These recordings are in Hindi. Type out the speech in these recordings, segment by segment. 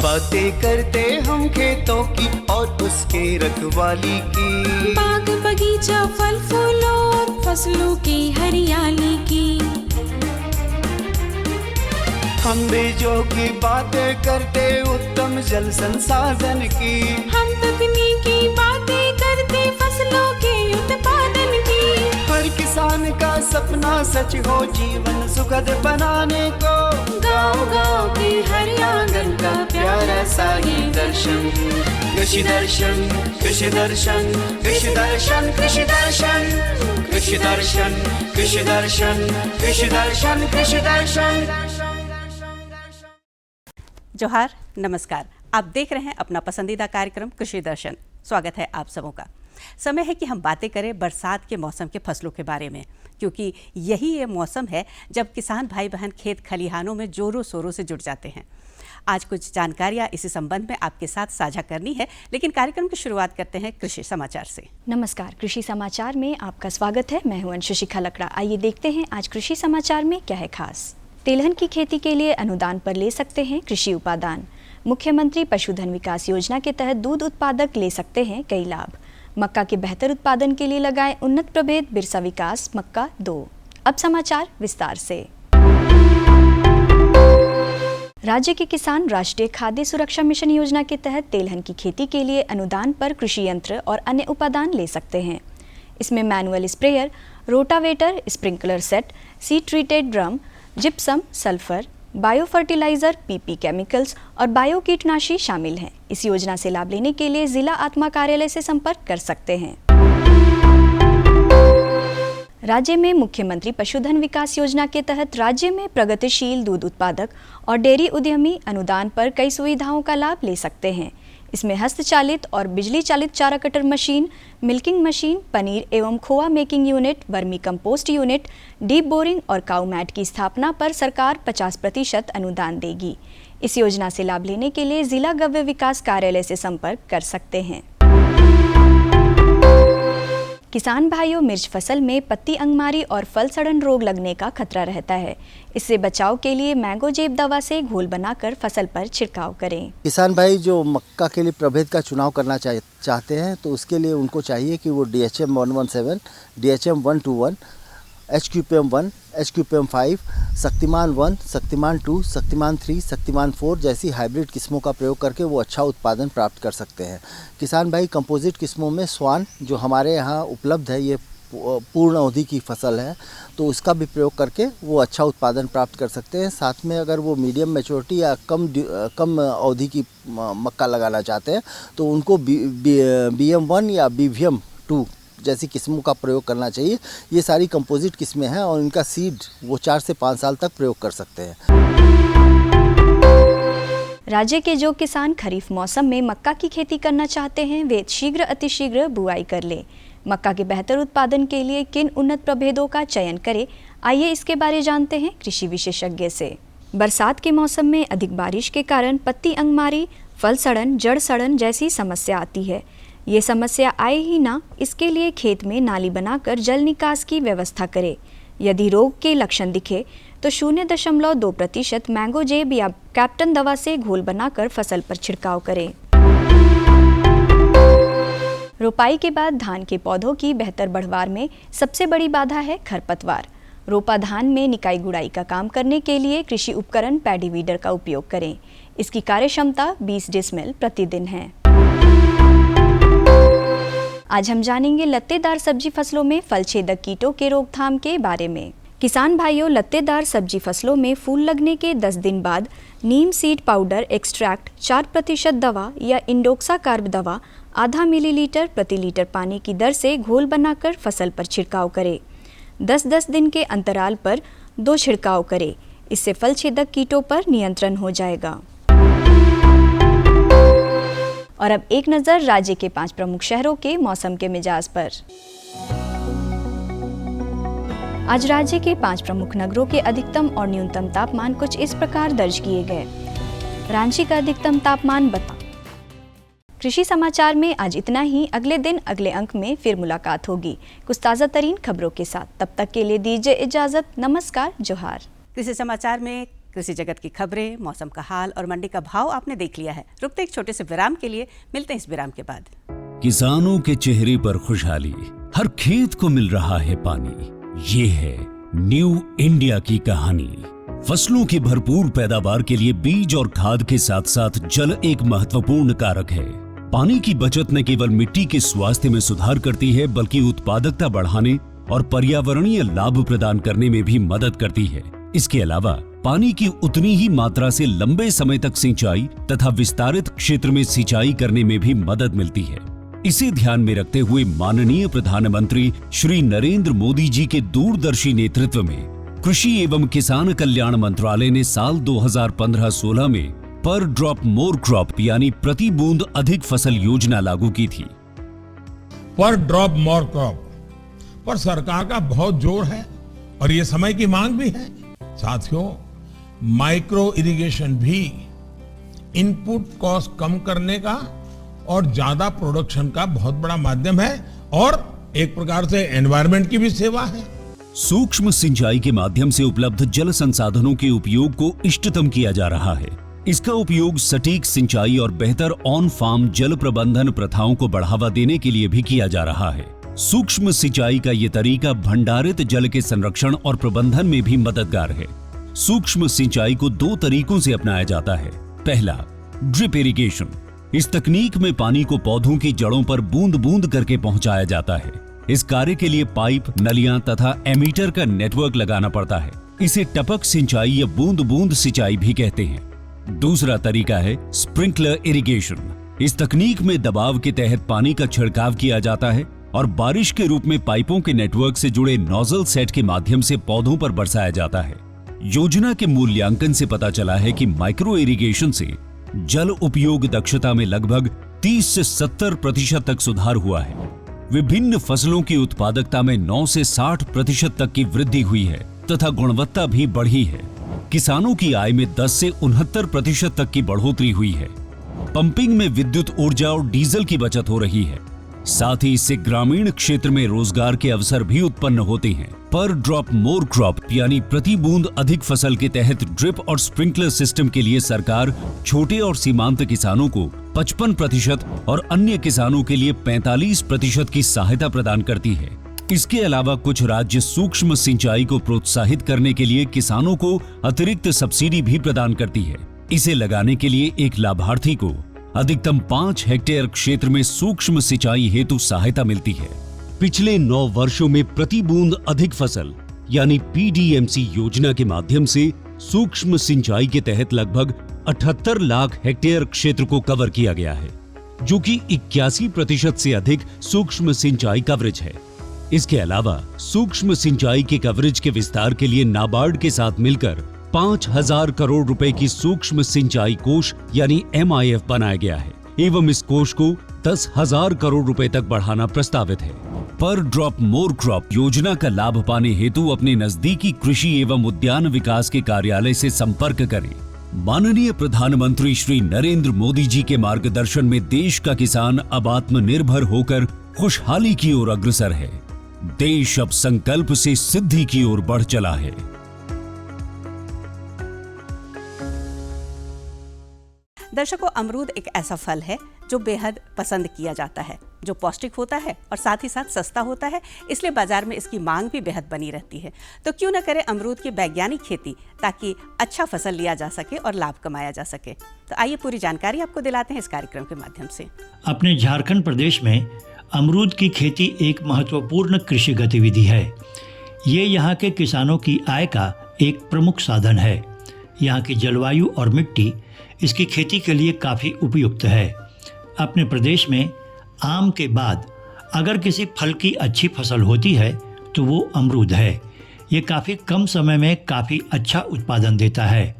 बातें करते हम खेतों की और उसके रखवाली की, बाग बगीचा फल फूलों और फसलों की हरियाली की। हम बीजों की बातें करते उत्तम जल संसाधन की, हम तकनीकी बातें करते फसलों के उत्पादन की। हर किसान का सपना सच हो जीवन सुखद बनाने को, गाँव-गाँव के हर आंगन का प्यारा सा ये दर्शन। कृषि दर्शन, कृषि दर्शन, कृषि दर्शन, कृषि दर्शन, कृषि दर्शन, कृषि दर्शन, कृषि दर्शन, कृषि दर्शन। जोहार, नमस्कार। आप देख रहे हैं अपना पसंदीदा कार्यक्रम कृषि दर्शन। स्वागत है आप सबों का। समय है कि हम बातें करें बरसात के मौसम के फसलों के बारे में, क्योंकि यही ये मौसम है जब किसान भाई बहन खेत खलिहानों में जोरों शोरों से जुट जाते हैं। आज कुछ जानकारियां इसी संबंध में आपके साथ साझा करनी है, लेकिन कार्यक्रम की शुरुआत करते हैं कृषि समाचार से। नमस्कार, कृषि समाचार में आपका स्वागत है। मैं हूं अंशुशिखा लकड़ा। आइए देखते हैं आज कृषि समाचार में क्या है खास। तिलहन की खेती के लिए अनुदान पर ले सकते हैं कृषि उपादान। मुख्यमंत्री पशुधन विकास योजना के तहत दूध उत्पादक ले सकते हैं कई लाभ। मक्का के बेहतर उत्पादन के लिए लगाएं उन्नत प्रभेद बिरसा विकास मक्का 2। अब समाचार विस्तार से। राज्य के किसान राष्ट्रीय खाद्य सुरक्षा मिशन योजना के तहत तिलहन की खेती के लिए अनुदान पर कृषि यंत्र और अन्य उपादान ले सकते हैं। इसमें manual sprayer, rotavator, sprinkler set, seed treated drum, gypsum, sulphur, bio fertiliser, PP chemicals और बायो कीटनाशी शामिल हैं। इस योजना से लाभ लेने के लिए जिला आत्मा कार्यालय से संपर्क कर सकते हैं। राज्य में मुख्यमंत्री पशुधन विकास योजना के तहत राज्य में प्रगतिशील दूध उत्पादक और डेयरी उद्यमी अनुदान पर कई सुविधाओं का लाभ ले सकते हैं। इसमें हस्तचालित और बिजली चालित चारा cutter machine, milking machine, paneer एवं khoa making unit, vermi compost unit, deep boring और काऊ मैट की स्थापना पर सरकार 50% अनुदान देगी। इस योजना से लाभ लेने के लिए जिला गव्य विकास कार्यालय से संपर्क कर सकते हैं। किसान भाइयों, मिर्च फसल में पत्ती अंगमारी और फल सड़न रोग लगने का खतरा रहता है। इससे बचाव के लिए मैंगोजेब दवा से घोल बनाकर फसल पर छिड़काव करें। किसान भाई जो मक्का के लिए प्रभेद का चुनाव करना चाहते हैं तो उसके लिए उनको चाहिए कि वो DHM 117, DHM 121, HQPM 1, HQPM 5, Shaktimaan 1, Shaktimaan 2, Shaktimaan 3, Shaktimaan 4 जैसी हाइब्रिड किस्मों का प्रयोग करके वो अच्छा उत्पादन प्राप्त कर सकते हैं। किसान भाई कंपोजिट किस्मों में स्वान जो हमारे यहाँ उपलब्ध है, ये पूर्ण अवधि की फसल है, तो उसका भी प्रयोग करके वो अच्छा उत्पादन प्राप्त कर सकते हैं। साथ में अगर वो मीडियम मैच्योरिटी या कम अवधि की मक्का लगाना चाहते हैं तो उनको BM1 या BVM 2 जैसी किस्मों का प्रयोग करना चाहिए। ये सारी कंपोजिट किस्में हैं और इनका सीड वो 4 से 5 साल तक प्रयोग कर सकते हैं। राज्य के जो किसान खरीफ मौसम में मक्का की खेती करना चाहते हैं वे शीघ्र अतिशीघ्र बुआई कर लें। मक्का के बेहतर उत्पादन के लिए किन उन्नत प्रभेदों का चयन करें, आइए इसके बारे जानते हैं कृषि विशेषज्ञ से। बरसात के मौसम में अधिक बारिश के कारण पत्ती अंगमारी, फल सड़न, जड़ सड़न जैसी समस्या आती है। ये समस्या आए ही ना, इसके लिए खेत में नाली बनाकर जल निकास की व्यवस्था करें। यदि रोग के लक्षण दिखे तो 0.2% मैंगोजेब या कैप्टन दवा से घोल बनाकर फसल पर छिड़काव करें। रोपाई के बाद धान के पौधों की बेहतर बढ़वार में सबसे बड़ी बाधा है खरपतवार। रोपा धान में निकाई गुड़ाई का काम करने के लिए कृषि उपकरण पैडी वीडर का उपयोग करें। इसकी कार्यक्षमता 20 डेसिमल प्रतिदिन है। आज हम जानेंगे लत्तेदार सब्जी फसलों में फल छेदक कीटों के रोकथाम के बारे में। किसान भाइयों, लत्तेदार सब्जी फसलों में फूल लगने के 10 दिन बाद नीम सीड पाउडर एक्सट्रैक्ट 4% दवा या इंडोक्सा कार्ब दवा आधा मिलीलीटर प्रति लीटर पानी की दर से घोल बनाकर फसल पर छिड़काव करें। 10-10 दिन के अंतराल पर 2 छिड़काव करें। इससे फल छेदक कीटों पर नियंत्रण हो जाएगा। और अब एक नज़र राज्य के 5 प्रमुख शहरों के मौसम के मिजाज पर। आज राज्य के 5 प्रमुख नगरों के अधिकतम और न्यूनतम तापमान कुछ इस प्रकार दर्ज किए गए। रांची का अधिकतम तापमान कृषि समाचार में आज इतना ही। अगले दिन अगले अंक में फिर मुलाकात होगी कुछ ताज़ा तरीन खबरों के साथ। तब तक के लिए दीजिए इजाज़त। नमस्कार, जोहार। कृषि समाचार में कृषि जगत की खबरें, मौसम का हाल और मंडी का भाव आपने देख लिया है। रुकते एक छोटे से विराम के लिए, मिलते हैं इस विराम के बाद। किसानों के चेहरे पर खुशहाली, हर खेत को मिल रहा है पानी। ये है न्यू इंडिया की कहानी। फसलों की भरपूर पैदावार के लिए बीज और खाद के साथ साथ जल एक महत्वपूर्ण कारक है। पानी की बचत न केवल मिट्टी के स्वास्थ्य में सुधार करती है, बल्कि उत्पादकता बढ़ाने और पर्यावरणीय लाभ प्रदान करने में भी मदद करती है। इसके अलावा पानी की उतनी ही मात्रा से लंबे समय तक सिंचाई तथा विस्तारित क्षेत्र में सिंचाई करने में भी मदद मिलती है। इसे ध्यान में रखते हुए माननीय प्रधानमंत्री श्री नरेंद्र मोदी जी के दूरदर्शी नेतृत्व में कृषि एवं किसान कल्याण मंत्रालय ने साल 2015-16 में पर ड्रॉप मोर क्रॉप यानी प्रति बूंद अधिक फसल योजना लागू की थी। पर ड्रॉप मोर क्रॉप पर सरकार का बहुत जोर है और ये समय की मांग भी है। साथियों, माइक्रो इरिगेशन भी इनपुट कॉस्ट कम करने का और ज्यादा प्रोडक्शन का बहुत बड़ा माध्यम है और एक प्रकार से एनवायरनमेंट की भी सेवा है। सूक्ष्म सिंचाई के माध्यम से उपलब्ध जल संसाधनों के उपयोग को इष्टतम किया जा रहा है। इसका उपयोग सटीक सिंचाई और बेहतर ऑन फार्म जल प्रबंधन प्रथाओं को बढ़ावा देने के लिए भी किया जा रहा है। सूक्ष्म सिंचाई का ये तरीका भंडारित जल के संरक्षण और प्रबंधन में भी मददगार है। सूक्ष्म सिंचाई को 2 तरीकों से अपनाया जाता है। पहला, ड्रिप इरिगेशन। इस तकनीक में पानी को पौधों की जड़ों पर बूंद बूंद करके पहुंचाया जाता है। इस कार्य के लिए पाइप, नलियां तथा एमीटर का नेटवर्क लगाना पड़ता है। इसे टपक सिंचाई या बूंद बूंद सिंचाई भी कहते हैं। दूसरा तरीका है स्प्रिंकलर इरिगेशन। इस तकनीक में दबाव के तहत पानी का छिड़काव किया जाता है और बारिश के रूप में पाइपों के नेटवर्क से जुड़े नोजल सेट के माध्यम से पौधों पर बरसाया जाता है। योजना के मूल्यांकन से पता चला है कि माइक्रो इरिगेशन से जल उपयोग दक्षता में लगभग 30 से 70% तक सुधार हुआ है। विभिन्न फसलों की उत्पादकता में 9 से 60% तक की वृद्धि हुई है तथा गुणवत्ता भी बढ़ी है। किसानों की आय में 10 से 69% तक की बढ़ोतरी हुई है। पंपिंग में विद्युत ऊर्जा और डीजल की बचत हो रही है। साथ ही इससे ग्रामीण क्षेत्र में रोजगार के अवसर भी उत्पन्न होते हैं। पर ड्रॉप मोर क्रॉप यानी प्रति बूंद अधिक फसल के तहत ड्रिप और स्प्रिंकलर सिस्टम के लिए सरकार छोटे और सीमांत किसानों को 55% और अन्य किसानों के लिए 45% की सहायता प्रदान करती है। इसके अलावा कुछ राज्य सूक्ष्म सिंचाई को प्रोत्साहित करने के लिए किसानों को अतिरिक्त सब्सिडी भी प्रदान करती है। इसे लगाने के लिए एक लाभार्थी को अधिकतम 5 हेक्टेयर क्षेत्र में सूक्ष्म सिंचाई हेतु सहायता मिलती है। पिछले 9 वर्षों में प्रति बूंद अधिक फसल यानी पीडीएमसी योजना के माध्यम से सूक्ष्म सिंचाई के तहत लगभग 78 लाख हेक्टेयर क्षेत्र को कवर किया गया है, जो कि 81% से अधिक सूक्ष्म सिंचाई कवरेज है। इसके अलावा सूक्ष्म सिंचाई के कवरेज के विस्तार के लिए नाबार्ड के साथ मिलकर 5,000 करोड़ रुपए की सूक्ष्म सिंचाई कोष यानी MIF बनाया गया है एवं इस कोष को 10,000 करोड़ रुपए तक बढ़ाना प्रस्तावित है। पर ड्रॉप मोर क्रॉप योजना का लाभ पाने हेतु अपने नजदीकी कृषि एवं उद्यान विकास के कार्यालय से संपर्क करें। माननीय प्रधानमंत्री श्री नरेंद्र मोदी जी के मार्गदर्शन में देश का किसान अब आत्मनिर्भर होकर खुशहाली की ओर अग्रसर है। देश अब संकल्प से सिद्धि की ओर बढ़ चला है। दर्शकों, अमरूद एक ऐसा फल है जो बेहद पसंद किया जाता है, जो पौष्टिक होता है और साथ ही साथ सस्ता होता है, इसलिए बाजार में इसकी मांग भी बेहद बनी रहती है। तो क्यों न करें अमरूद की वैज्ञानिक खेती, ताकि अच्छा फसल लिया जा सके और लाभ कमाया जा सके। तो आइए पूरी जानकारी आपको दिलाते हैं इस कार्यक्रम के माध्यम से। अपने झारखंड प्रदेश में अमरूद की खेती एक महत्वपूर्ण कृषि गतिविधि है। ये यहाँ के किसानों की आय का एक प्रमुख साधन है। यहाँ की जलवायु और मिट्टी इसकी खेती के लिए काफ़ी उपयुक्त है। अपने प्रदेश में आम के बाद अगर किसी फल की अच्छी फसल होती है तो वो अमरूद है। ये काफ़ी कम समय में काफ़ी अच्छा उत्पादन देता है।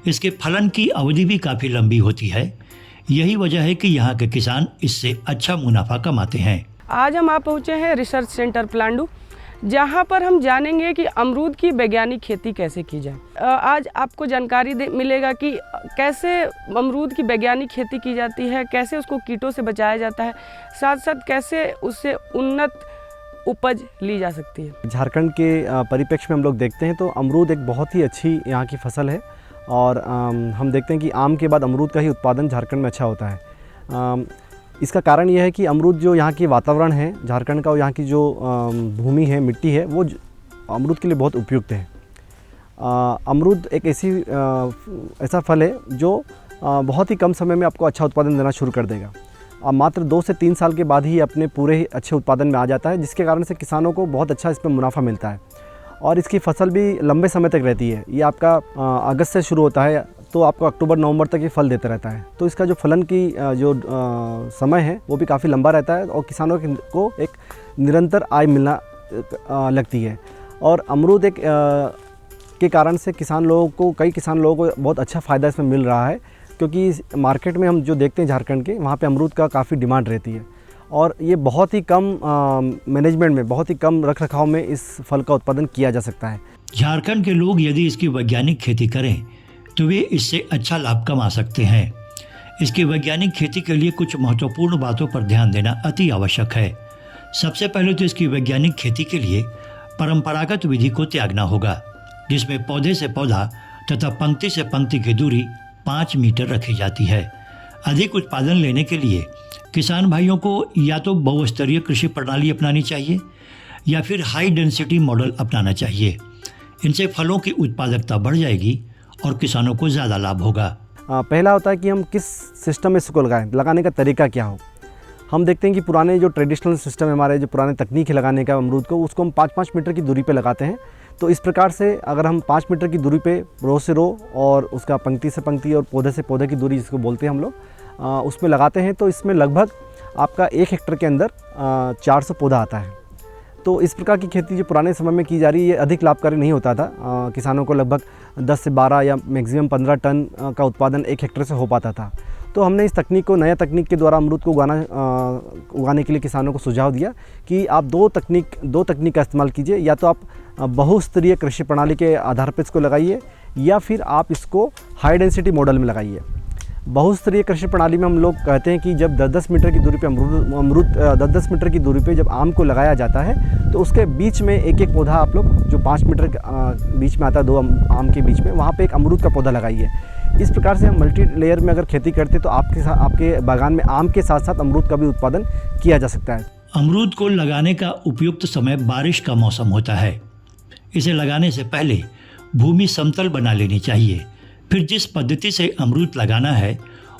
इसके फलन की अवधि भी काफ़ी लंबी होती है। यही वजह है कि यहाँ के किसान इससे अच्छा मुनाफा कमाते हैं। आज हम आप पहुँचे हैं रिसर्च सेंटर पलांडू, जहाँ पर हम जानेंगे कि अमरूद की वैज्ञानिक खेती कैसे की जाए। आज आपको जानकारी मिलेगा कि कैसे अमरूद की वैज्ञानिक खेती की जाती है, कैसे उसको कीटों से बचाया जाता है, साथ साथ कैसे उससे उन्नत उपज ली जा सकती है। झारखंड के परिप्रेक्ष्य में हम लोग देखते हैं तो अमरूद एक बहुत ही अच्छी यहाँ की फसल है और हम देखते हैं कि आम के बाद अमरूद का ही उत्पादन झारखंड में अच्छा होता है। इसका कारण यह है कि अमरूद जो यहाँ की वातावरण है झारखंड का और यहाँ की जो भूमि है, मिट्टी है, वो अमरूद के लिए बहुत उपयुक्त है। अमरूद एक ऐसा फल है जो बहुत ही कम समय में आपको अच्छा उत्पादन देना शुरू कर देगा। मात्र 2 से 3 साल के बाद ही अपने पूरे ही अच्छे उत्पादन में आ जाता है, जिसके कारण से किसानों को बहुत अच्छा इसमें मुनाफा मिलता है और इसकी फसल भी लंबे समय तक रहती है। ये आपका अगस्त से शुरू होता है तो आपको अक्टूबर नवंबर तक ये फल देता रहता है। तो इसका जो फलन की जो समय है वो भी काफ़ी लंबा रहता है और किसानों को एक निरंतर आय मिलना लगती है। और अमरूद एक के कारण से कई किसान लोगों को बहुत अच्छा फ़ायदा इसमें मिल रहा है, क्योंकि मार्केट में हम जो देखते हैं झारखंड के, वहाँ पे अमरूद का काफ़ी डिमांड रहती है और ये बहुत ही कम मैनेजमेंट में, बहुत ही कम रखरखाव में इस फल का उत्पादन किया जा सकता है। झारखंड के लोग यदि इसकी वैज्ञानिक खेती करें तो वे इससे अच्छा लाभ कमा सकते हैं। इसकी वैज्ञानिक खेती के लिए कुछ महत्वपूर्ण बातों पर ध्यान देना अति आवश्यक है। सबसे पहले तो इसकी वैज्ञानिक खेती के लिए परंपरागत विधि को त्यागना होगा, जिसमें पौधे से पौधा तथा पंक्ति से पंक्ति की दूरी 5 मीटर रखी जाती है। अधिक उत्पादन लेने के लिए किसान भाइयों को या तो बहुस्तरीय कृषि प्रणाली अपनानी चाहिए या फिर हाई डेंसिटी मॉडल अपनाना चाहिए। इनसे फलों की उत्पादकता बढ़ जाएगी और किसानों को ज़्यादा लाभ होगा। पहला होता है कि हम किस सिस्टम में इसको लगाने का तरीका क्या हो। हम देखते हैं कि पुराने जो ट्रेडिशनल सिस्टम है, हमारे जो पुराने तकनीक है लगाने का अमरूद को, उसको हम 5-5 मीटर की दूरी पे लगाते हैं। तो इस प्रकार से अगर हम 5 मीटर की दूरी पे रो से रो और उसका पंक्ति से पंक्ति और पौधे से पौधे की दूरी जिसको बोलते हैं हम लोग, उसमें लगाते हैं तो इसमें लगभग आपका 1 हेक्टेयर के अंदर 400 पौधा आता है। तो इस प्रकार की खेती जो पुराने समय में की जा रही है, ये अधिक लाभकारी नहीं होता था। किसानों को लगभग 10 से 12 या मैक्सिमम 15 टन का उत्पादन 1 हेक्टेयर से हो पाता था। तो हमने इस तकनीक को, नया तकनीक के द्वारा अमरूद को उगाने के लिए किसानों को सुझाव दिया कि आप दो तकनीक का इस्तेमाल कीजिए। या तो आप बहुस्तरीय कृषि प्रणाली के आधार पर इसको लगाइए या फिर आप इसको हाई डेंसिटी मॉडल में लगाइए। बहुस्तरीय कृषि प्रणाली में हम लोग कहते हैं कि जब 10-10 मीटर की दूरी पे अमरूद 10-10 मीटर की दूरी पे जब आम को लगाया जाता है तो उसके बीच में एक पौधा आप लोग जो 5 मीटर बीच में आता है, 2 आम के बीच में, वहाँ पे एक अमरूद का पौधा लगाइए। इस प्रकार से हम मल्टी लेयर में अगर खेती करते तो आपके बागान में आम के साथ साथ अमरूद का भी उत्पादन किया जा सकता है। अमरूद को लगाने का उपयुक्त समय बारिश का मौसम होता है। इसे लगाने से पहले भूमि समतल बना लेनी चाहिए। फिर जिस पद्धति से अमरूद लगाना है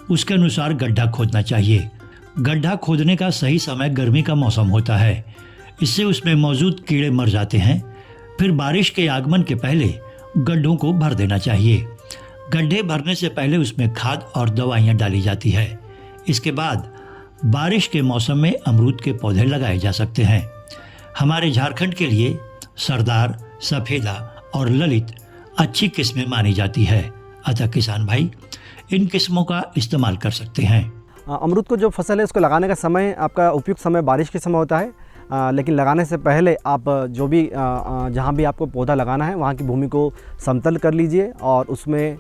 उसके अनुसार गड्ढा खोदना चाहिए। गड्ढा खोदने का सही समय गर्मी का मौसम होता है, इससे उसमें मौजूद कीड़े मर जाते हैं। फिर बारिश के आगमन के पहले गड्ढों को भर देना चाहिए। गड्ढे भरने से पहले उसमें खाद और दवाइयाँ डाली जाती है। इसके बाद बारिश के मौसम में अमरूद के पौधे लगाए जा सकते हैं। हमारे झारखंड के लिए सरदार, सफ़ेदा और ललित अच्छी किस्में मानी जाती है, अतः किसान भाई इन किस्मों का इस्तेमाल कर सकते हैं। अमरूद को जो फसल है उसको लगाने का समय, आपका उपयुक्त समय बारिश के समय होता है, लेकिन लगाने से पहले आप जो भी जहाँ भी आपको पौधा लगाना है वहाँ की भूमि को समतल कर लीजिए और उसमें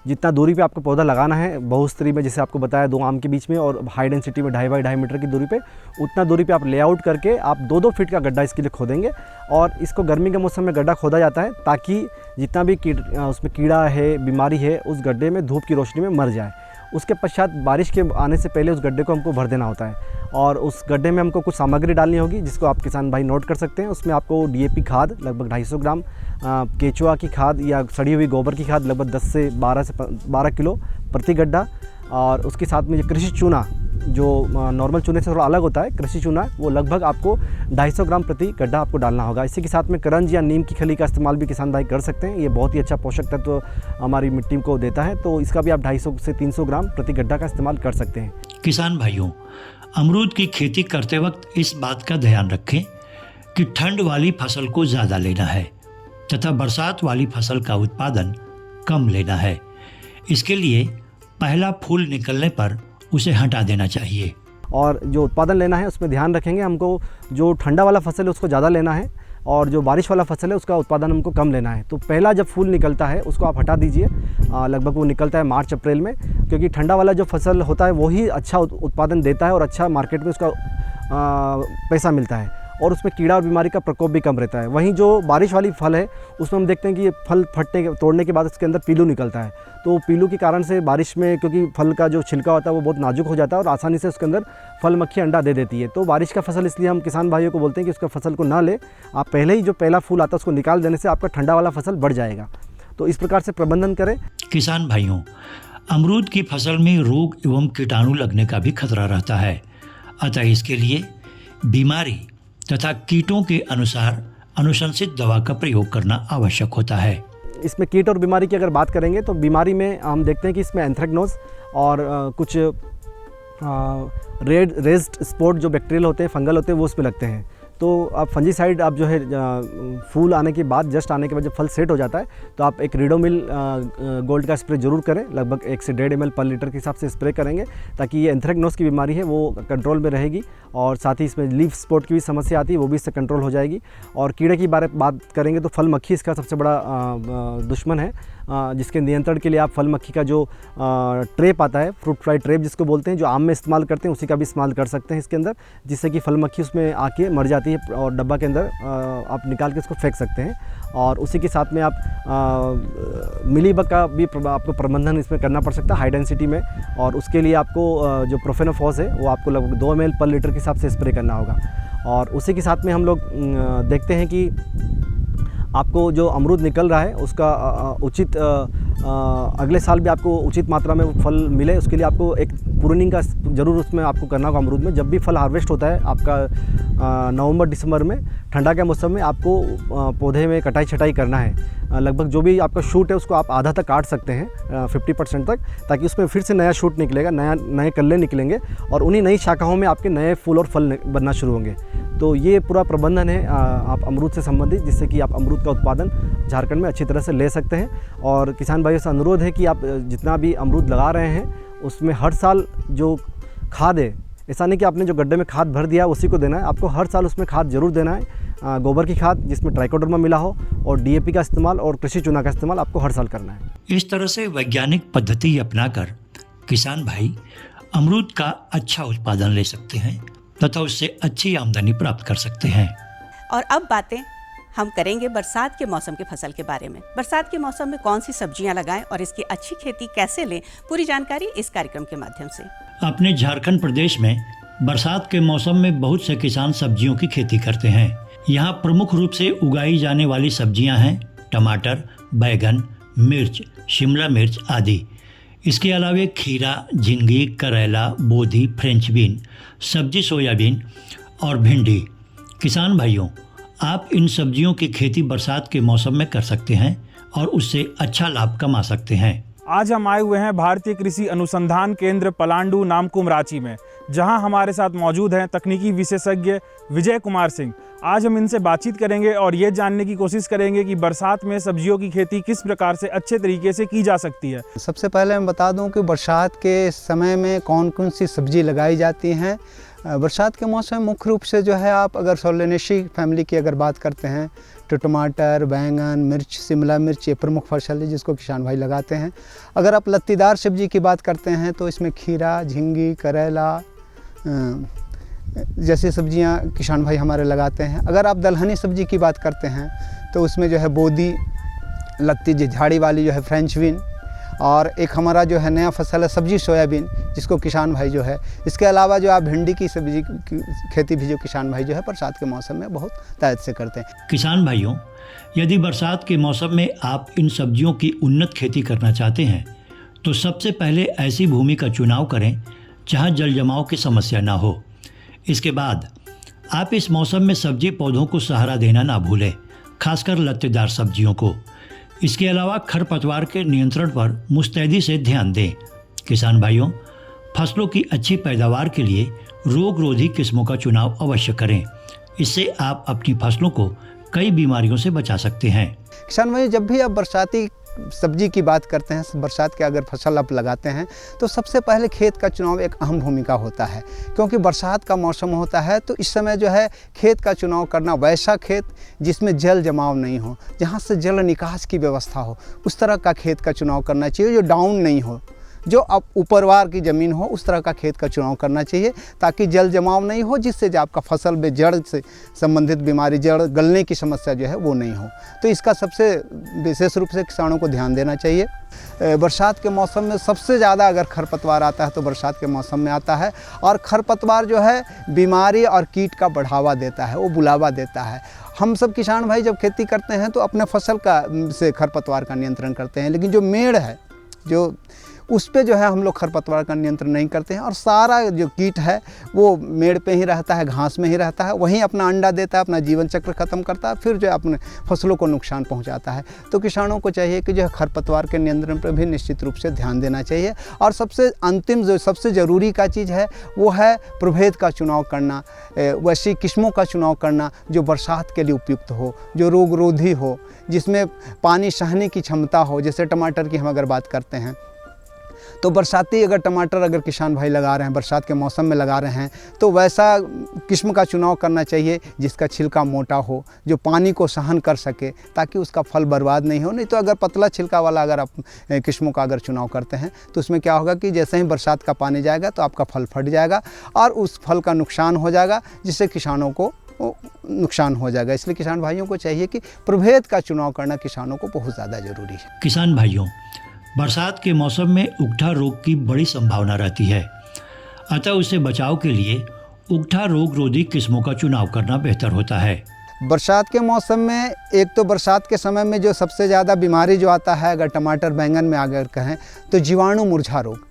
जितना दूरी पे आपको पौधा लगाना है, बहुस्तरी में जैसे आपको बताया 2 आम के बीच में और हाई डेंसिटी में 2.5 बाई 2.5 मीटर की दूरी पे, उतना दूरी पे आप लेआउट करके आप 2-2 फीट का गड्ढा इसके लिए खोदेंगे। और इसको गर्मी के मौसम में गड्ढा खोदा जाता है ताकि जितना भी उसमें कीड़ा है, बीमारी है, उस गड्ढे में धूप की रोशनी में मर जाए। उसके पश्चात बारिश के आने से पहले उस गड्ढे को हमको भर देना होता है और उस गड्ढे में हमको कुछ सामग्री डालनी होगी जिसको आप किसान भाई नोट कर सकते हैं। उसमें आपको DAP खाद लगभग 250 ग्राम, केचुआ की खाद या सड़ी हुई गोबर की खाद लगभग 10 से 12 किलो प्रति गड्ढा, और उसके साथ में जो कृषि चूना, जो नॉर्मल चूने से थोड़ा अलग होता है, कृषि चूना, वो लगभग आपको 250 ग्राम प्रति गड्ढा आपको डालना होगा। इसी के साथ में करंज या नीम की खली का इस्तेमाल भी किसान भाई कर सकते हैं। ये बहुत ही अच्छा पोषक तत्व हमारी मिट्टी को देता है, तो इसका भी आप 250 से 300 ग्राम प्रति गड्ढा का इस्तेमाल कर सकते हैं। किसान भाइयों, अमरूद की खेती करते वक्त इस बात का ध्यान रखें कि ठंड वाली फसल को ज़्यादा लेना है तथा बरसात वाली फसल का उत्पादन कम लेना है। इसके लिए पहला फूल निकलने पर उसे हटा देना चाहिए। और जो उत्पादन लेना है उसमें ध्यान रखेंगे, हमको जो ठंडा वाला फसल है उसको ज़्यादा लेना है और जो बारिश वाला फसल है उसका उत्पादन हमको कम लेना है। तो पहला जब फूल निकलता है उसको आप हटा दीजिए, लगभग वो निकलता है मार्च अप्रैल में, क्योंकि ठंडा वाला जो फसल होता है वही अच्छा उत्पादन देता है और अच्छा मार्केट में उसका पैसा मिलता है और उसमें कीड़ा और बीमारी का प्रकोप भी कम रहता है। वहीं जो बारिश वाली फल है उसमें हम देखते हैं कि ये फल तोड़ने के बाद इसके अंदर पीलू निकलता है, तो पीलू के कारण से बारिश में, क्योंकि फल का जो छिलका होता है वो बहुत नाजुक हो जाता है और आसानी से उसके अंदर फल मक्खी अंडा दे देती है। तो बारिश का फसल इसलिए हम किसान भाइयों को बोलते हैं कि उसका फसल को ना ले, आप पहले ही जो पहला फूल आता है उसको निकाल देने से आपका ठंडा वाला फसल बढ़ जाएगा। तो इस प्रकार से प्रबंधन करें। किसान भाइयों, अमरूद की फसल में रोग एवं कीटाणु लगने का भी खतरा रहता है, अतः इसके लिए बीमारी तथा कीटों के अनुसार अनुशंसित दवा का प्रयोग करना आवश्यक होता है। इसमें कीट और बीमारी की अगर बात करेंगे तो बीमारी में हम देखते हैं कि इसमें एंथ्रेक्नोज और कुछ रेज्ड स्पॉट जो बैक्टीरियल होते हैं, फंगल होते हैं, वो उसमें लगते हैं। तो आप फंजीसाइड आप जो है फूल आने के बाद, जस्ट आने के बाद जब फल सेट हो जाता है तो आप एक रीडोमिल गोल्ड का स्प्रे जरूर करें, लगभग 1 से 1.5 ml पर लीटर के हिसाब से स्प्रे करेंगे ताकि ये एंथ्रेक्नोज की बीमारी है वो कंट्रोल में रहेगी और साथ ही इसमें लीफ स्पॉट की भी समस्या आती है, वो भी इससे कंट्रोल हो जाएगी। और कीड़े की बात करेंगे तो फल मक्खी इसका सबसे बड़ा दुश्मन है, जिसके नियंत्रण के लिए आप फल मक्खी का जो ट्रेप आता है, फ्रूट फ्लाई ट्रेप जिसको बोलते हैं, जो आम में इस्तेमाल करते हैं, उसी का भी इस्तेमाल कर सकते हैं इसके अंदर, जिससे कि फल मक्खी उसमें आके मर जाती है और डब्बा के अंदर आप निकाल के इसको फेंक सकते हैं। और उसी के साथ में आप मिलीबग का भी आपको प्रबंधन इसमें करना पड़ सकता है हाई डेंसिटी में, और उसके लिए आपको जो प्रोफेनोफॉस है वो आपको लगभग 2 ml पर लीटर के हिसाब से स्प्रे करना होगा। और उसी के साथ में हम लोग देखते हैं कि आपको जो अमरूद निकल रहा है उसका उचित अगले साल भी आपको उचित मात्रा में फल मिले, उसके लिए आपको एक प्रूनिंग का ज़रूर उसमें आपको करना होगा। अमरूद में जब भी फल हार्वेस्ट होता है आपका नवंबर दिसंबर में, ठंडा के मौसम में, आपको पौधे में कटाई छटाई करना है। लगभग जो भी आपका शूट है उसको आप आधा तक काट सकते हैं 50% तक, ताकि उसमें फिर से नया शूट निकलेगा, नए कल्ले निकलेंगे और उन्हीं नई शाखाओं में आपके नए फूल और फल बनना शुरू होंगे। तो ये पूरा प्रबंधन है आप अमरूद से संबंधित, जिससे कि आप अमरूद का उत्पादन झारखंड में अच्छी तरह से ले सकते हैं। और किसान भाइयों से अनुरोध है कि आप जितना भी अमरूद लगा रहे हैं उसमें हर साल जो खाद है, ऐसा नहीं कि आपने जो गड्ढे में खाद भर दिया उसी को देना है, आपको हर साल उसमें खाद जरूर देना है, गोबर की खाद जिसमें ट्राइकोडर्मा मिला हो, और डीएपी का इस्तेमाल और कृषि चूना का इस्तेमाल आपको हर साल करना है। इस तरह से वैज्ञानिक पद्धति अपनाकर किसान भाई अमरूद का अच्छा उत्पादन ले सकते हैं तथा उससे अच्छी आमदनी प्राप्त कर सकते हैं। और अब बातें हम करेंगे बरसात के मौसम की फसल के बारे में। बरसात के मौसम में कौन सी सब्जियां लगाएं और इसकी अच्छी खेती कैसे लें, पूरी जानकारी इस कार्यक्रम के माध्यम से। अपने झारखंड प्रदेश में बरसात के मौसम में बहुत से किसान सब्जियों की खेती करते हैं। यहाँ प्रमुख रूप से उगाई जाने वाली सब्जियां हैं टमाटर, बैगन, मिर्च, शिमला मिर्च आदि। इसके अलावा खीरा, झिंगी, करेला, बोधी, फ्रेंच बीन, सब्जी सोयाबीन और भिंडी। किसान भाइयों, आप इन सब्जियों की खेती बरसात के मौसम में कर सकते हैं और उससे अच्छा लाभ कमा सकते हैं। आज हम आए हुए हैं भारतीय कृषि अनुसंधान केंद्र पलांडू नामकुम रांची में, जहां हमारे साथ मौजूद हैं तकनीकी विशेषज्ञ विजय कुमार सिंह। आज हम इनसे बातचीत करेंगे और ये जानने की कोशिश करेंगे कि बरसात में सब्जियों की खेती किस प्रकार से अच्छे तरीके से की जा सकती है। सबसे पहले मैं बता दूं कि बरसात के समय में कौन कौन सी सब्जी लगाई जाती हैं। बरसात के मौसम में मुख्य रूप से जो है, आप अगर सोलेनेसी फैमिली की अगर बात करते हैं तो टमाटर, बैंगन, मिर्च, शिमला मिर्च ये प्रमुख फसल है जिसको किसान भाई लगाते हैं। अगर आप लत्तीदार सब्जी की बात करते हैं तो इसमें खीरा, झिंगी, करेला जैसी सब्जियां किसान भाई हमारे लगाते हैं। अगर आप दलहनी सब्जी की बात करते हैं तो उसमें जो है बोधी, लत्ती झाड़ी वाली जो है फ्रेंच बीन, और एक हमारा जो है नया फसल है सब्जी सोयाबीन जिसको किसान भाई जो है, इसके अलावा जो आप भिंडी की सब्जी की खेती भी जो किसान भाई जो है बरसात के मौसम में बहुत ताकत से करते हैं। किसान भाइयों, यदि बरसात के मौसम में आप इन सब्जियों की उन्नत खेती करना चाहते हैं तो सबसे पहले ऐसी भूमि का चुनाव करें जहां जल जमाव की समस्या ना हो। इसके बाद आप इस मौसम में सब्जी पौधों को सहारा देना ना भूलें, खासकर लत्तेदार सब्जियों को। इसके अलावा खरपतवार के नियंत्रण पर मुस्तैदी से ध्यान दें। किसान भाइयों, फसलों की अच्छी पैदावार के लिए रोग रोधी किस्मों का चुनाव अवश्य करें। इससे आप अपनी फसलों को कई बीमारियों से बचा सकते हैं। किसान भाई, जब भी आप बरसाती सब्जी की बात करते हैं, बरसात के अगर फसल आप लगाते हैं तो सबसे पहले खेत का चुनाव एक अहम भूमिका होता है, क्योंकि बरसात का मौसम होता है। तो इस समय जो है खेत का चुनाव करना, वैसा खेत जिसमें जल जमाव नहीं हो, जहाँ से जल निकास की व्यवस्था हो, उस तरह का खेत का चुनाव करना चाहिए। जो डाउन नहीं हो, जो अब ऊपरवार की ज़मीन हो, उस तरह का खेत का चुनाव करना चाहिए, ताकि जल जमाव नहीं हो, जिससे जो आपका फसल में जड़ से संबंधित बीमारी, जड़ गलने की समस्या जो है वो नहीं हो। तो इसका सबसे विशेष रूप से किसानों को ध्यान देना चाहिए। बरसात के मौसम में सबसे ज़्यादा अगर खरपतवार आता है तो बरसात के मौसम में आता है, और खरपतवार जो है बीमारी और कीट का बढ़ावा देता है, वो बुलावा देता है। हम सब किसान भाई जब खेती करते हैं तो अपने फसल का से खरपतवार का नियंत्रण करते हैं, लेकिन जो मेड़ है, जो उस पे जो है हम लोग खरपतवार का नियंत्रण नहीं करते हैं, और सारा जो कीट है वो मेड़ पे ही रहता है, घास में ही रहता है, वहीं अपना अंडा देता है, अपना जीवन चक्र ख़त्म करता है, फिर जो है अपने फसलों को नुकसान पहुंचाता है। तो किसानों को चाहिए कि जो है खरपतवार के नियंत्रण पर भी निश्चित रूप से ध्यान देना चाहिए। और सबसे अंतिम जो सबसे ज़रूरी का चीज़ है वो है प्रभेद का चुनाव करना, वैसी किस्मों का चुनाव करना जो बरसात के लिए उपयुक्त हो, जो रोगरोधी हो, जिसमें पानी सहने की क्षमता हो। जैसे टमाटर की हम अगर बात करते हैं तो बरसाती अगर टमाटर अगर किसान भाई लगा रहे हैं, बरसात के मौसम में लगा रहे हैं, तो वैसा किस्म का चुनाव करना चाहिए जिसका छिलका मोटा हो, जो पानी को सहन कर सके, ताकि उसका फल बर्बाद नहीं हो। नहीं तो अगर पतला छिलका वाला अगर आप किस्मों का अगर चुनाव करते हैं तो उसमें क्या होगा कि जैसे ही बरसात का पानी जाएगा तो आपका फल फट जाएगा और उस फल का नुकसान हो जाएगा, जिससे किसानों को नुकसान हो जाएगा। इसलिए किसान भाइयों को चाहिए कि प्रभेद का चुनाव करना किसानों को बहुत ज़्यादा ज़रूरी है। किसान भाइयों, बरसात के मौसम में उगठा रोग की बड़ी संभावना रहती है, अतः उससे बचाव के लिए उगठा रोग रोधी किस्मों का चुनाव करना बेहतर होता है। बरसात के मौसम में एक तो बरसात के समय में जो सबसे ज़्यादा बीमारी जो आता है, अगर टमाटर बैंगन में अगर कहें तो जीवाणु मुरझा रोग।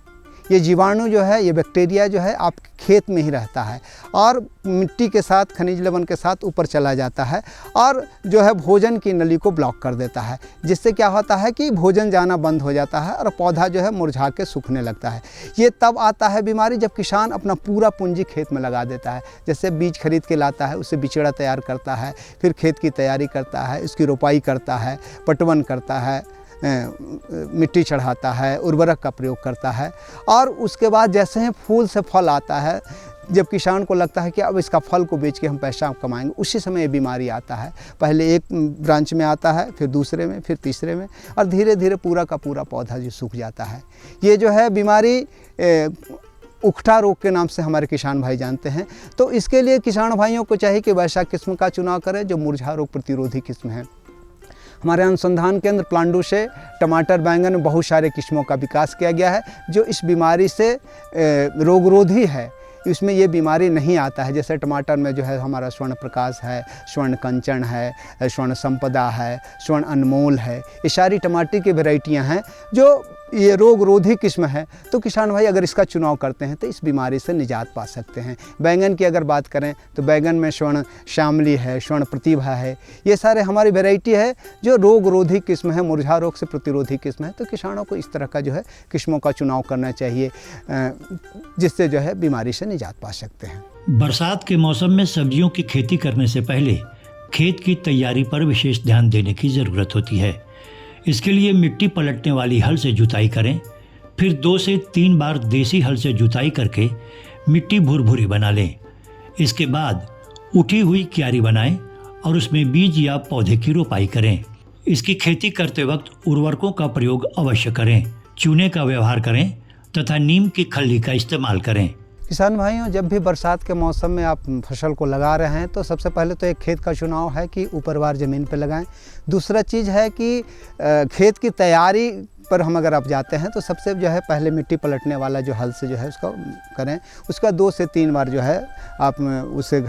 ये जीवाणु जो है, ये बैक्टीरिया जो है आपके खेत में ही रहता है और मिट्टी के साथ, खनिज लवण के साथ ऊपर चला जाता है और जो है भोजन की नली को ब्लॉक कर देता है, जिससे क्या होता है कि भोजन जाना बंद हो जाता है और पौधा जो है मुरझा के सूखने लगता है। ये तब आता है बीमारी जब किसान अपना पूरा पूंजी खेत में लगा देता है। जैसे बीज खरीद के लाता है, उससे बिचड़ा तैयार करता है, फिर खेत की तैयारी करता है, उसकी रोपाई करता है, पटवन करता है, मिट्टी चढ़ाता है, उर्वरक का प्रयोग करता है, और उसके बाद जैसे ही फूल से फल आता है, जब किसान को लगता है कि अब इसका फल को बेच के हम पैसा कमाएंगे, उसी समय ये बीमारी आता है। पहले एक ब्रांच में आता है, फिर दूसरे में, फिर तीसरे में, और धीरे धीरे पूरा का पूरा पौधा जो सूख जाता है। ये जो है बीमारी उगठा रोग के नाम से हमारे किसान भाई जानते हैं। तो इसके लिए किसान भाइयों को चाहिए कि वैसा किस्म का चुनाव करें जो मुरझा रोग प्रतिरोधी किस्म है। हमारे अनुसंधान केंद्र पलांडू से टमाटर बैंगन में बहुत सारे किस्मों का विकास किया गया है जो इस बीमारी से रोगरोधी है, इसमें ये बीमारी नहीं आता है। जैसे टमाटर में जो है हमारा स्वर्ण प्रकाश है, स्वर्ण कंचन है, स्वर्ण संपदा है, स्वर्ण अनमोल है, ये सारी टमाटर की वैरायटियां हैं जो ये रोग रोधी किस्म है। तो किसान भाई अगर इसका चुनाव करते हैं तो इस बीमारी से निजात पा सकते हैं। बैंगन की अगर बात करें तो बैंगन में स्वर्ण श्यामली है, स्वर्ण प्रतिभा है, ये सारे हमारी वैरायटी है जो रोग रोधी किस्म है, मुरझा रोग से प्रतिरोधी किस्म है। तो किसानों को इस तरह का जो है किस्मों का चुनाव करना चाहिए, जिससे जो है बीमारी से निजात पा सकते हैं। बरसात के मौसम में सब्जियों की खेती करने से पहले खेत की तैयारी पर विशेष ध्यान देने की ज़रूरत होती है। इसके लिए मिट्टी पलटने वाली हल से जुताई करें, फिर 2 से 3 बार देसी हल से जुताई करके मिट्टी भुरभुरी बना लें। इसके बाद उठी हुई क्यारी बनाएं और उसमें बीज या पौधे की रोपाई करें। इसकी खेती करते वक्त उर्वरकों का प्रयोग अवश्य करें, चूने का व्यवहार करें तथा नीम की खल्ली का इस्तेमाल करें। किसान भाइयों, जब भी बरसात के मौसम में आप फसल को लगा रहे हैं तो सबसे पहले तो एक खेत का चुनाव है कि ऊपरवार ज़मीन पर लगाएं। दूसरा चीज़ है कि खेत की तैयारी पर हम अगर आप जाते हैं तो सबसे जो है पहले मिट्टी पलटने वाला जो हल से जो है उसका करें। उसका 2 से 3 बार जो है आप उसे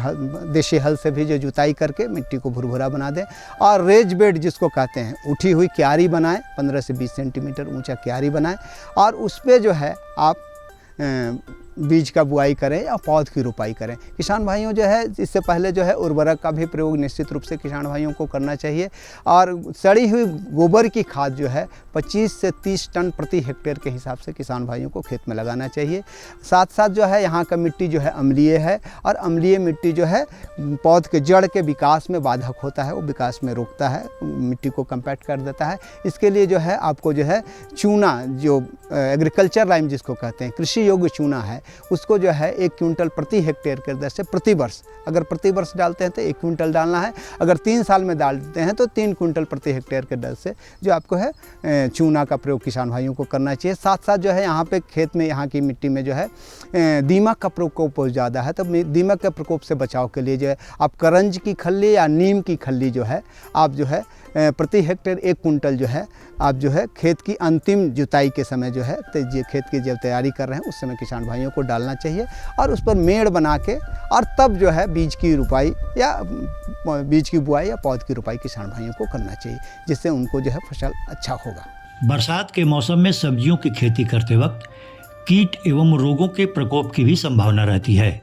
देशी हल से भी जो जुताई करके मिट्टी को भुरभुरा बना दें और रेज बेड जिसको कहते हैं, उठी हुई क्यारी बनाएं, 15 से 20 सेंटीमीटर ऊँचा क्यारी बनाएं और उस पर जो है आप बीज का बुआई करें या पौध की रोपाई करें। किसान भाइयों जो है इससे पहले जो है उर्वरक का भी प्रयोग निश्चित रूप से किसान भाइयों को करना चाहिए और सड़ी हुई गोबर की खाद जो है 25 से 30 टन प्रति हेक्टेयर के हिसाब से किसान भाइयों को खेत में लगाना चाहिए। साथ साथ जो है यहाँ का मिट्टी जो है अम्लीय है और अम्लीय मिट्टी जो है पौध के जड़ के विकास में बाधक होता है, वो विकास में रोकता है, मिट्टी को कम्पैक्ट कर देता है। इसके लिए जो है आपको जो है चूना, जो एग्रीकल्चर लाइम जिसको कहते हैं, कृषि योग्य चूना है, उसको जो है 1 क्विंटल प्रति हेक्टेयर के दर से प्रति वर्ष, अगर प्रति वर्ष डालते हैं तो 1 क्विंटल डालना है, अगर 3 साल में डालते हैं तो 3 क्विंटल प्रति हेक्टेयर के दर से जो आपको है चूना का प्रयोग किसान भाइयों को करना चाहिए। साथ साथ जो है यहाँ पे खेत में, यहाँ की मिट्टी में जो है दीमक का प्रकोप बहुत ज़्यादा है, तो दीमक के प्रकोप से बचाव के लिए जो है आप करंज की खल्ली या नीम की खल्ली जो है आप जो है प्रति हेक्टेयर 1 कुंटल जो है आप जो है खेत की अंतिम जुताई के समय जो है खेत की जब तैयारी कर रहे हैं उस समय किसान भाइयों को डालना चाहिए और उस पर मेड़ बना के और तब जो है बीज की रोपाई या बीज की बुआई या पौध की रोपाई किसान भाइयों को करना चाहिए, जिससे उनको जो है फसल अच्छा होगा। बरसात के मौसम में सब्जियों की खेती करते वक्त कीट एवं रोगों के प्रकोप की भी संभावना रहती है,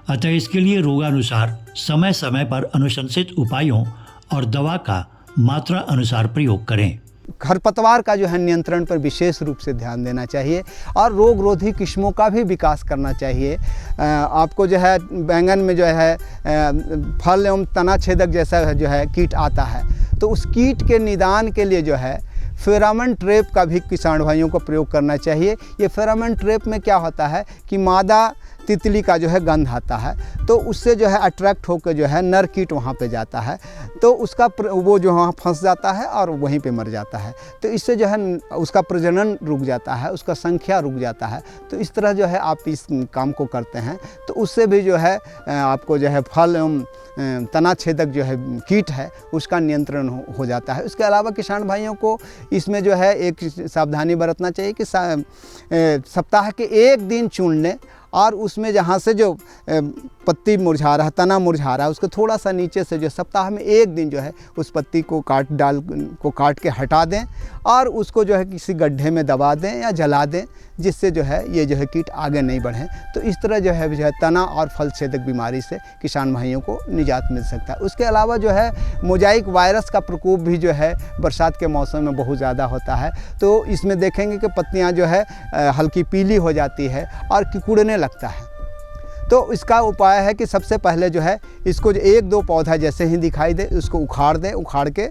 अतः इसके लिए रोगानुसार समय समय पर अनुशंसित उपायों और दवा का मात्रा अनुसार प्रयोग करें। खरपतवार का जो है नियंत्रण पर विशेष रूप से ध्यान देना चाहिए और रोगरोधी किस्मों का भी विकास करना चाहिए। आपको जो है बैंगन में जो है फल एवं तना छेदक जैसा जो है कीट आता है, तो उस कीट के निदान के लिए जो है फेरामन ट्रैप का भी किसान भाइयों को प्रयोग करना चाहिए। ये फेरामन ट्रैप में क्या होता है कि मादा तितली का जो है गंध आता है, तो उससे जो है अट्रैक्ट होकर जो है नर कीट वहाँ पे जाता है, तो उसका वो जो वहाँ फंस जाता है और वहीं पे मर जाता है, तो इससे जो है उसका प्रजनन रुक जाता है, उसका संख्या रुक जाता है। तो इस तरह जो है आप इस काम को करते हैं तो उससे भी जो है आपको जो है फल एवं तना छेदक जो है कीट है उसका नियंत्रण हो जाता है। उसके अलावा किसान भाइयों को इसमें जो है एक सावधानी बरतना चाहिए कि सप्ताह के 1 दिन चुन लें और उसमें जहाँ से जो पत्ती मुरझा रहा है, तना मुरझा रहा है, उसको थोड़ा सा नीचे से जो सप्ताह में 1 दिन जो है उस पत्ती को काट के हटा दें और उसको जो है किसी गड्ढे में दबा दें या जला दें, जिससे जो है ये जो है कीट आगे नहीं बढ़ें। तो इस तरह जो है तना और फल छेदक बीमारी से किसान भाइयों को निजात मिल सकता है। उसके अलावा जो है मोजाइक वायरस का प्रकोप भी जो है बरसात के मौसम में बहुत ज़्यादा होता है, तो इसमें देखेंगे कि पत्तियाँ जो है हल्की पीली हो जाती है और कुकड़ने लगता है। तो इसका उपाय है कि सबसे पहले जो है इसको जो 1-2 पौधा जैसे ही दिखाई दे उसको उखाड़ के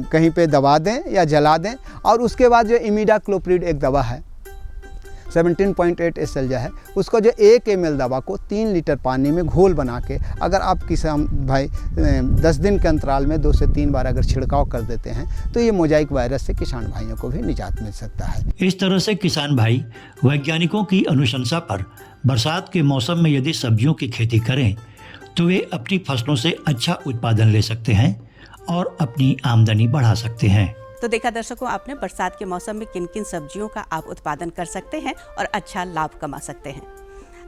कहीं पे दबा दें या जला दें और उसके बाद जो इमिडाक्लोप्रिड एक दवा है 17.8 SL जो है उसको जो 1 ml दवा को 3 लीटर पानी में घोल बना के अगर आप किसान भाई 10 दिन के अंतराल में 2 से 3 बार अगर छिड़काव कर देते हैं तो ये मोजाइक वायरस से किसान भाइयों को भी निजात मिल सकता है। इस तरह से किसान भाई वैज्ञानिकों की अनुशंसा पर बरसात के मौसम में यदि सब्जियों की खेती करें तो वे अपनी फसलों से अच्छा उत्पादन ले सकते हैं और अपनी आमदनी बढ़ा सकते हैं। तो देखा दर्शकों आपने बरसात के मौसम में किन किन सब्जियों का आप उत्पादन कर सकते हैं और अच्छा लाभ कमा सकते हैं।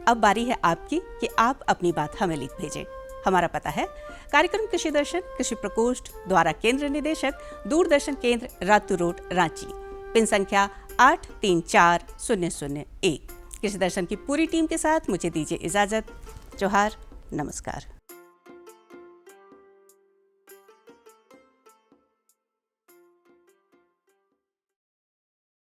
अब बारी है आपकी कि आप अपनी बात हमें लिख भेजें। हमारा पता है कार्यक्रम कृषि दर्शन, कृषि प्रकोष्ठ द्वारा केंद्र निदेशक, दूरदर्शन केंद्र, रातू रोड, रांची, पिन संख्या 834001। कृषि दर्शन की पूरी टीम के साथ मुझे दीजिए इजाजत। जोहार, नमस्कार।